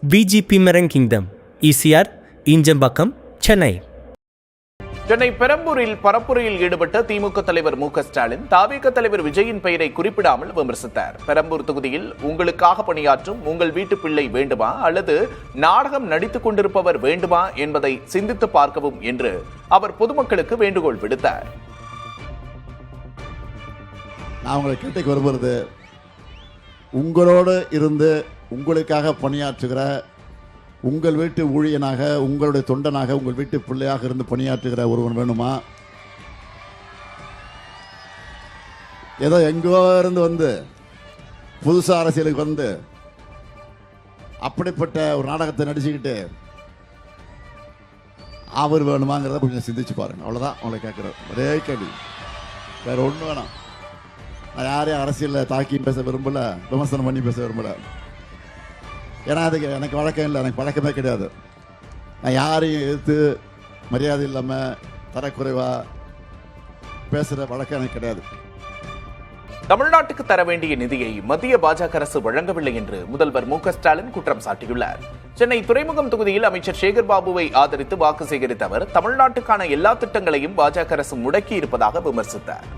VGP Marine Kingdom, ECR, Injambakkam, Chennai. Chennai பெரம்பூரில் பரப்புரையில் ஈடுபட்ட திமுக தலைவர் மு.க.ஸ்டாலின் தாவேக தலைவர் விஜயின் பெயரை குறிப்பிடாமல் விமர்சித்தார். பெரம்பூர் தொகுதியில் உங்களுக்காக பணியாற்றும் உங்கள் வீட்டு பிள்ளை வேண்டுமா அல்லது நாடகம் நடித்துக் கொண்டிருப்பவர் வேண்டுமா என்பதை சிந்தித்து பார்க்கவும் என்று அவர் பொதுமக்களுக்கு வேண்டுகோள் விடுத்தார். நான் உங்களை கேட்டு வருவது, உங்களோடு இருந்து உங்களுக்காக பணியாற்றுகிற உங்கள் வீட்டு ஊழியனாக, உங்களுடைய தொண்டனாக, உங்கள் வீட்டு பிள்ளையாக இருந்து பணியாற்றுகிற ஒருவன் வேணுமா? ஏதோ எங்கோ இருந்து வந்து புதுசா அரசியலுக்கு வந்து அப்படிப்பட்ட ஒரு நாடகத்தை நடிச்சுக்கிட்டு அவர் வேணுமாங்கிறத கொஞ்சம் சிந்திச்சு பாருங்க. அவ்வளோதான் அவங்களை கேட்குறேன். ஒரே கேள்வி, வேற ஒன்றும் வேணாம். நான் யாரையும் அரசியலில் தாக்கி பேச விரும்பல, விமர்சனம் பண்ணி பேச விரும்பல. ஏன்னா அதுக்கு எனக்கு வழக்கம் இல்லை, எனக்கு பழக்கமே கிடையாது. நான் யாரையும் எதிர்த்து மரியாதை இல்லாமல் தரக்குறைவாக பேசுகிற வழக்கம் எனக்கு கிடையாது. தமிழ்நாட்டுக்கு தர வேண்டிய நிதியை மத்திய பாஜக அரசு வழங்கவில்லை என்று முதல்வர் மு.க.ஸ்டாலின் குற்றம் சாட்டியுள்ளார். சென்னை துறைமுகம் தொகுதியில் அமைச்சர் சேகர் பாபுவை ஆதரித்து வாக்கு சேகரித்த அவர் தமிழ்நாட்டுக்கான எல்லா திட்டங்களையும் பாஜக அரசு முடக்கி இருப்பதாக விமர்சித்தார்.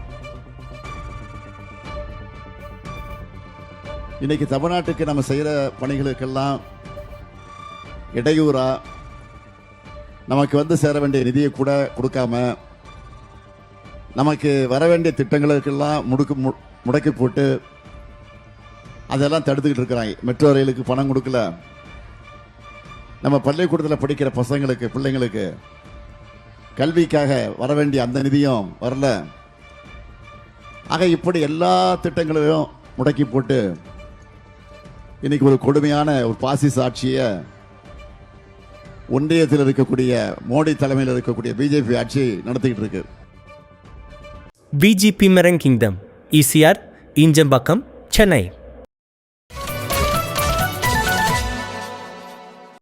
இன்னைக்கு தமிழ்நாட்டுக்கு நம்ம செய்கிற பணிகளுக்கெல்லாம் இடையூறா நமக்கு வந்து சேர வேண்டிய நிதியை கூட கொடுக்காம, நமக்கு வர வேண்டிய திட்டங்களுக்கெல்லாம் முடக்கி போட்டு அதெல்லாம் தடுத்துக்கிட்டு இருக்கிறாங்க. மெட்ரோ ரயிலுக்கு பணம் கொடுக்கல, நம்ம பள்ளிக்கூடத்தில் படிக்கிற பசங்களுக்கு, பிள்ளைங்களுக்கு கல்விக்காக வர வேண்டிய அந்த நிதியும் வரல. ஆக இப்படி எல்லா திட்டங்களையும் முடக்கி போட்டு இன்னைக்கு ஒரு கொடுமையான ஒரு பாசிச ஆட்சியை ஒன்றியத்தில் இருக்கக்கூடிய மோடி தலைமையில் இருக்கக்கூடிய பிஜேபி ஆட்சி நடத்திக்கிட்டு இருக்கு. VGP Marine Kingdom, ECR, Injambakkam, Chennai.